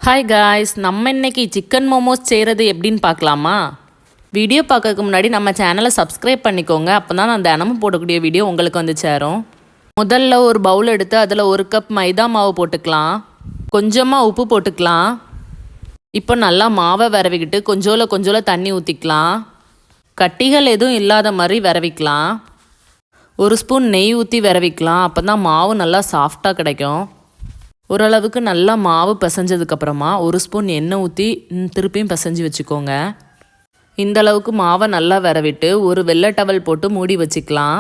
Hi guys, நம்ம இன்னைக்கு chicken momos செய்கிறது எப்படின்னு பார்க்கலாமா? வீடியோ பார்க்கறதுக்கு முன்னாடி நம்ம சேனலை சப்ஸ்கிரைப் பண்ணிக்கோங்க. அப்போ தான் நான் தினமும் போடக்கூடிய வீடியோ உங்களுக்கு வந்து சேரும். முதல்ல ஒரு பவுல் எடுத்து அதில் 1 கப் மைதா மாவு போட்டுக்கலாம். கொஞ்சமாக உப்பு போட்டுக்கலாம். இப்போ நல்லா மாவை விரவிக்கிட்டு கொஞ்சோல தண்ணி ஊற்றிக்கலாம். கட்டிகள் எதுவும் இல்லாத மாதிரி விரவிக்கலாம். 1 ஸ்பூன் நெய் ஊற்றி விரவிக்கலாம். அப்போ தான் மாவு நல்லா சாஃப்டாக கிடைக்கும். ஓரளவுக்கு நல்லா மாவு பிசைஞ்சதுக்கப்புறமா 1 ஸ்பூன் எண்ணெய் ஊற்றி திருப்பியும் பிசைஞ்சு வச்சுக்கோங்க. இந்தளவுக்கு மாவை நல்லா விரவிட்டு ஒரு வெள்ளை டவல் போட்டு மூடி வச்சுக்கலாம்.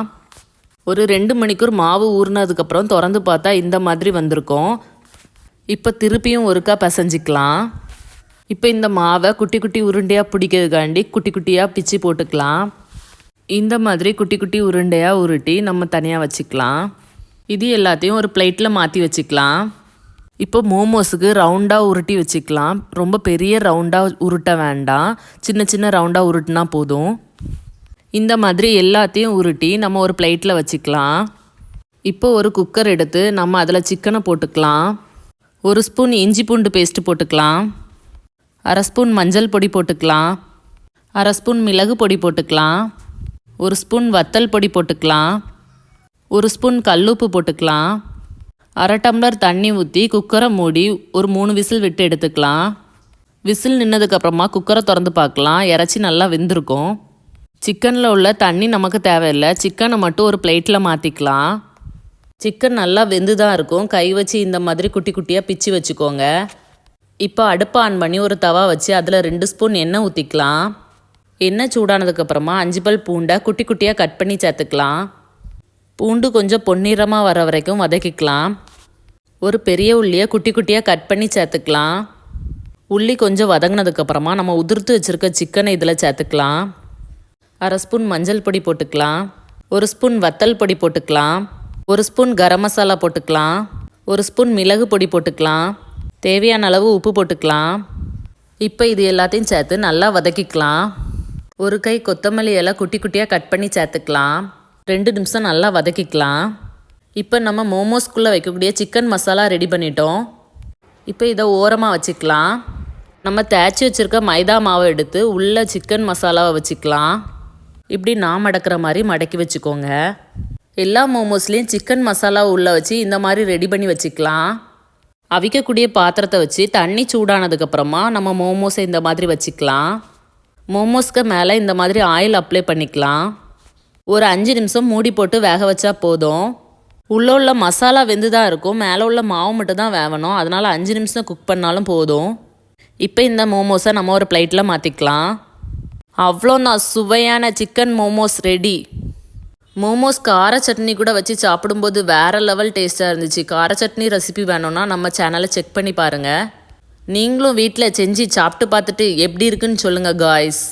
ஒரு 2 மணிக்கூர் மாவு ஊறினதுக்கப்புறம் திறந்து பார்த்தா இந்த மாதிரி வந்திருக்கும். இப்போ திருப்பியும் ஒருக்கா பிசைஞ்சிக்கலாம். இப்போ இந்த மாவை குட்டி குட்டி உருண்டையாக பிடிக்கிறதுக்காண்டி குட்டி குட்டியாக பிச்சு போட்டுக்கலாம். இந்த மாதிரி குட்டி குட்டி உருண்டையாக உருட்டி நம்ம தனியாக வச்சுக்கலாம். இது எல்லாத்தையும் ஒரு பிளேட்டில் மாற்றி வச்சுக்கலாம். இப்போ மோமோஸுக்கு ரவுண்டாக உருட்டி வச்சுக்கலாம். ரொம்ப பெரிய ரவுண்டாக உருட்ட வேண்டாம், சின்ன சின்ன ரவுண்டாக உருட்டினா போதும். இந்த மாதிரி எல்லாத்தையும் உருட்டி நம்ம ஒரு பிளேட்டில் வச்சுக்கலாம். இப்போ ஒரு குக்கர் எடுத்து நம்ம அதில் சிக்கனை போட்டுக்கலாம். 1 ஸ்பூன் இஞ்சி பூண்டு பேஸ்ட்டு போட்டுக்கலாம். 1/2 ஸ்பூன் மஞ்சள் பொடி போட்டுக்கலாம். 1/2 ஸ்பூன் மிளகு பொடி போட்டுக்கலாம். 1 ஸ்பூன் வத்தல் பொடி போட்டுக்கலாம். 1 ஸ்பூன் கல்லுப்பு போட்டுக்கலாம். 1/2 டம்ளர் தண்ணி ஊற்றி குக்கரை மூடி ஒரு 3 விசில் விட்டு எடுத்துக்கலாம். விசில் நின்னதுக்கப்புறமா குக்கரை திறந்து பார்க்கலாம். இறைச்சி நல்லா வெந்திருக்கும். சிக்கனில் உள்ள தண்ணி நமக்கு தேவையில்லை. சிக்கனை மட்டும் ஒரு பிளேட்டில் மாற்றிக்கலாம். சிக்கன் நல்லா வெந்து தான் இருக்கும். கை வச்சு இந்த மாதிரி குட்டி குட்டியாக பிச்சு வச்சுக்கோங்க. இப்போ அடுப்பை ஆன் பண்ணி ஒரு தவா வச்சு அதில் 2 ஸ்பூன் எண்ணெய் ஊற்றிக்கலாம். எண்ணெய் சூடானதுக்கப்புறமா 5 பல் பூண்டை குட்டி குட்டியாக கட் பண்ணி சேர்த்துக்கலாம். பூண்டு கொஞ்சம் பொன்னிறமாக வர வரைக்கும் வதக்கிக்கலாம். ஒரு பெரிய உள்ளியை குட்டி குட்டியாக கட் பண்ணி சேர்த்துக்கலாம். உள்ளி கொஞ்சம் வதங்கினதுக்கப்புறமா நம்ம உதிர்த்து வச்சுருக்க சிக்கனை இதில் சேர்த்துக்கலாம். 1/2 ஸ்பூன் மஞ்சள் பொடி போட்டுக்கலாம். 1 ஸ்பூன் வத்தல் பொடி போட்டுக்கலாம். 1 ஸ்பூன் கரம் மசாலா போட்டுக்கலாம். 1 ஸ்பூன் மிளகு பொடி போட்டுக்கலாம். தேவையான அளவு உப்பு போட்டுக்கலாம். இப்போ இது எல்லாத்தையும் சேர்த்து நல்லா வதக்கிக்கலாம். ஒரு கை கொத்தமல்லி இலை குட்டி குட்டியாக கட் பண்ணி சேர்த்துக்கலாம். 2 நிமிஷம் நல்லா வதக்கிக்கலாம். இப்போ நம்ம மோமோஸ்குள்ளே வைக்கக்கூடிய சிக்கன் மசாலா ரெடி பண்ணிட்டோம். இப்போ இதை ஓரமாக வச்சுக்கலாம். நம்ம தேய்ச்சி வச்சுருக்க மைதா மாவை எடுத்து உள்ளே சிக்கன் மசாலாவை வச்சுக்கலாம். இப்படி நான் மடக்கிற மாதிரி மடக்கி வச்சுக்கோங்க. எல்லா மோமோஸ்லேயும் சிக்கன் மசாலா உள்ளே வச்சு இந்த மாதிரி ரெடி பண்ணி வச்சுக்கலாம். அவிக்கக்கூடிய பாத்திரத்தை வச்சு தண்ணி சூடானதுக்கப்புறமா நம்ம மோமோஸை இந்த மாதிரி வச்சுக்கலாம். மோமோஸ்க்கு மேலே இந்த மாதிரி ஆயில் அப்ளை பண்ணிக்கலாம். ஒரு 5 நிமிஷம் மூடி போட்டு வேக வச்சா போதும். உள்ளே உள்ள மசாலா வெந்து தான் இருக்கும், மேலே உள்ள மாவு மட்டும் தான் வேகணும். அதனால் 5 நிமிஷம் குக் பண்ணாலும் போதும். இப்போ இந்த மோமோஸை நம்ம ஒரு பிளேட்டில் மாற்றிக்கலாம். அவ்வளோதான், சுவையான சிக்கன் மோமோஸ் ரெடி. மோமோஸ் கார சட்னி கூட வச்சு சாப்பிடும்போது வேறு லெவல் டேஸ்ட்டாக இருந்துச்சு. கார சட்னி ரெசிபி வேணும்னா நம்ம சேனலை செக் பண்ணி பாருங்கள். நீங்களும் வீட்டில் செஞ்சு சாப்பிட்டு பார்த்துட்டு எப்படி இருக்குன்னு சொல்லுங்கள் காய்ஸ்.